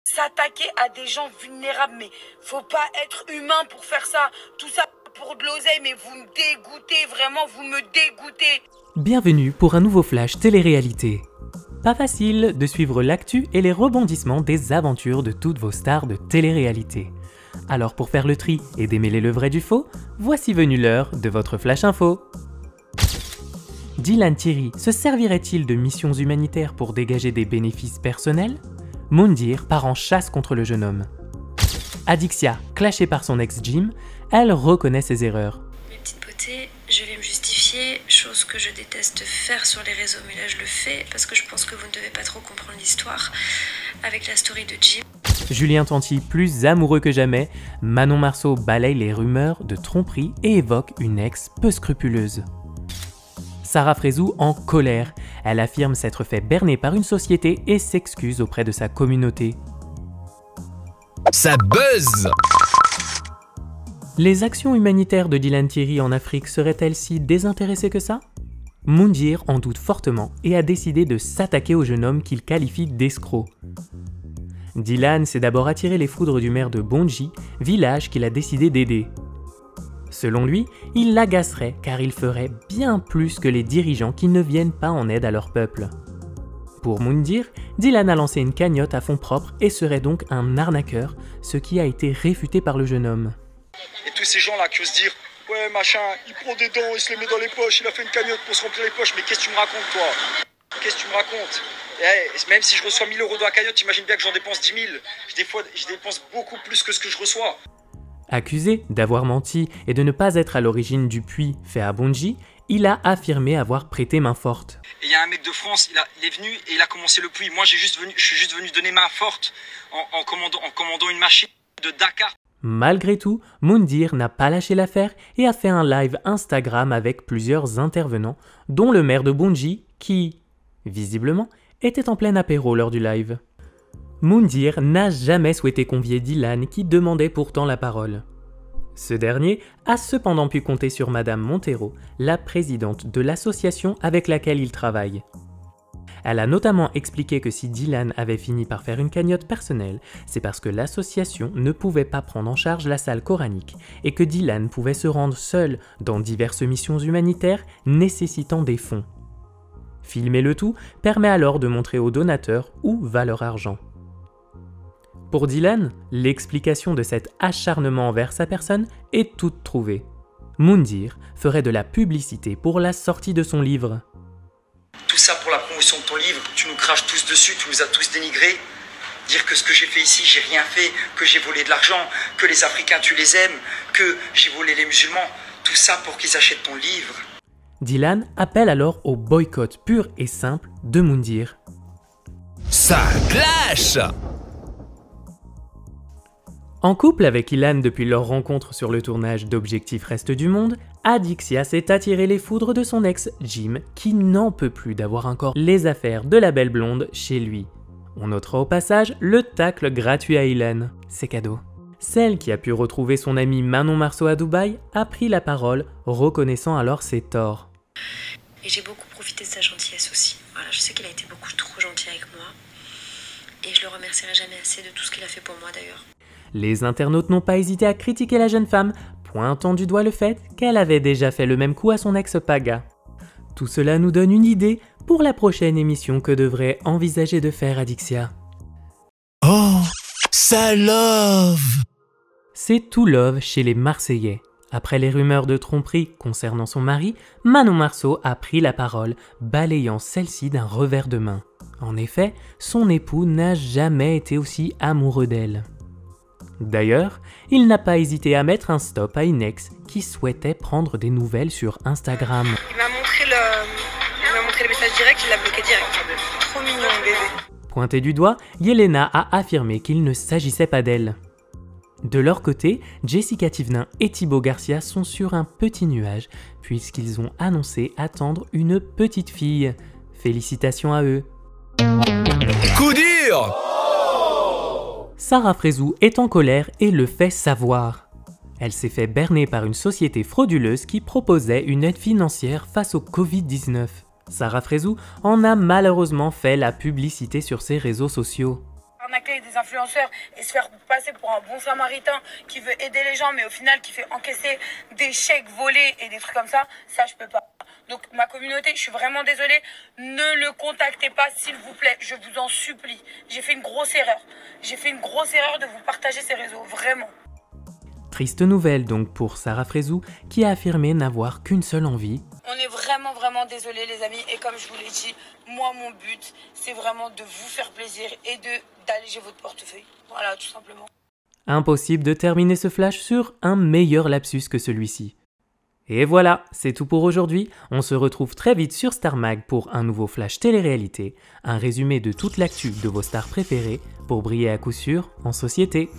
S'attaquer à des gens vulnérables, mais faut pas être humain pour faire ça. Tout ça pour de l'oseille, mais vous me dégoûtez, vraiment, vous me dégoûtez. Bienvenue pour un nouveau flash télé-réalité. Pas facile de suivre l'actu et les rebondissements des aventures de toutes vos stars de télé-réalité. Alors pour faire le tri et démêler le vrai du faux, voici venue l'heure de votre flash info. Dylan Thierry se servirait-il de missions humanitaires pour dégager des bénéfices personnels? Moundir part en chasse contre le jeune homme. Adixia, clashée par son ex Jim, elle reconnaît ses erreurs. Mes petites beautés, je vais me justifier, chose que je déteste faire sur les réseaux, mais là je le fais parce que je pense que vous ne devez pas trop comprendre l'histoire avec la story de Jim. Julien Tanti, plus amoureux que jamais, Manon Marceau balaye les rumeurs de tromperie et évoque une ex peu scrupuleuse. Sarah Frézou en colère, elle affirme s'être fait berner par une société et s'excuse auprès de sa communauté. Ça buzz! Les actions humanitaires de Dylan Thierry en Afrique seraient-elles si désintéressées que ça? Moundir en doute fortement et a décidé de s'attaquer au jeune homme qu'il qualifie d'escroc. Dylan s'est d'abord attiré les foudres du maire de Bondji, village qu'il a décidé d'aider. Selon lui, il l'agacerait car il ferait bien plus que les dirigeants qui ne viennent pas en aide à leur peuple. Pour Moundir, Dylan a lancé une cagnotte à fonds propres et serait donc un arnaqueur, ce qui a été réfuté par le jeune homme. Et tous ces gens-là qui osent dire « Ouais, machin, il prend des dents, il se les met dans les poches, il a fait une cagnotte pour se remplir les poches, mais qu'est-ce que tu me racontes, toi? Qu'est-ce que tu me racontes ?» Même si je reçois 1000 € dans la cagnotte, t'imagines bien que j'en dépense 10 000. Je dépense beaucoup plus que ce que je reçois. Accusé d'avoir menti et de ne pas être à l'origine du puits fait à Bondji, il a affirmé avoir prêté main forte. Et il y a un mec de France, il est venu et il a commencé le puits. Moi, je suis juste venu donner main forte en commandant une machine de Dakar. Malgré tout, Moundir n'a pas lâché l'affaire et a fait un live Instagram avec plusieurs intervenants, dont le maire de Bondji qui, visiblement, était en plein apéro lors du live. Moundir n'a jamais souhaité convier Dylan qui demandait pourtant la parole. Ce dernier a cependant pu compter sur Madame Montero, la présidente de l'association avec laquelle il travaille. Elle a notamment expliqué que si Dylan avait fini par faire une cagnotte personnelle, c'est parce que l'association ne pouvait pas prendre en charge la salle coranique et que Dylan pouvait se rendre seul dans diverses missions humanitaires nécessitant des fonds. Filmer le tout permet alors de montrer aux donateurs où va leur argent. Pour Dylan, l'explication de cet acharnement envers sa personne est toute trouvée. Moundir ferait de la publicité pour la sortie de son livre. Tout ça pour la promotion de ton livre, tu nous craches tous dessus, tu nous as tous dénigrés. Dire que ce que j'ai fait ici, j'ai rien fait, que j'ai volé de l'argent, que les Africains tu les aimes, que j'ai volé les musulmans. Tout ça pour qu'ils achètent ton livre. Dylan appelle alors au boycott pur et simple de Moundir. Ça clash! En couple avec Ilan depuis leur rencontre sur le tournage d'Objectif Reste du Monde, Adixia s'est attiré les foudres de son ex Jim qui n'en peut plus d'avoir encore les affaires de la belle blonde chez lui. On notera au passage le tacle gratuit à Ilan, c'est cadeau. Celle qui a pu retrouver son amie Manon Marceau à Dubaï a pris la parole, reconnaissant alors ses torts. Et j'ai beaucoup profité de sa gentillesse aussi. Voilà, je sais qu'il a été beaucoup trop gentil avec moi. Et je le remercierai jamais assez de tout ce qu'il a fait pour moi d'ailleurs. Les internautes n'ont pas hésité à critiquer la jeune femme, pointant du doigt le fait qu'elle avait déjà fait le même coup à son ex Paga. Tout cela nous donne une idée pour la prochaine émission que devrait envisager de faire Adixia. Oh, ça love! C'est tout love chez les Marseillais. Après les rumeurs de tromperie concernant son mari, Manon Marceau a pris la parole, balayant celle-ci d'un revers de main. En effet, son époux n'a jamais été aussi amoureux d'elle. D'ailleurs, il n'a pas hésité à mettre un stop à une ex qui souhaitait prendre des nouvelles sur Instagram. Il m'a montré le message direct, il l'a bloqué direct. Trop mignon, bébé. Pointé du doigt, Yelena a affirmé qu'il ne s'agissait pas d'elle. De leur côté, Jessica Thivenin et Thibaut Garcia sont sur un petit nuage, puisqu'ils ont annoncé attendre une petite fille. Félicitations à eux. Coup dur! Sarah Frézou est en colère et le fait savoir. Elle s'est fait berner par une société frauduleuse qui proposait une aide financière face au Covid-19. Sarah Frézou en a malheureusement fait la publicité sur ses réseaux sociaux. arnaquer des influenceurs et se faire passer pour un bon samaritain qui veut aider les gens, mais au final qui fait encaisser des chèques volés et des trucs comme ça je peux pas. Donc ma communauté, je suis vraiment désolée, ne le contactez pas s'il vous plaît, je vous en supplie. J'ai fait une grosse erreur. J'ai fait une grosse erreur de vous partager ces réseaux, vraiment. Triste nouvelle donc pour Sarah Frézou qui a affirmé n'avoir qu'une seule envie. On est vraiment désolés les amis, et comme je vous l'ai dit, moi mon but c'est vraiment de vous faire plaisir et d'alléger votre portefeuille. Voilà, tout simplement. Impossible de terminer ce flash sur un meilleur lapsus que celui-ci. Et voilà, c'est tout pour aujourd'hui. On se retrouve très vite sur Star Mag pour un nouveau flash télé-réalité, un résumé de toute l'actu de vos stars préférées pour briller à coup sûr en société.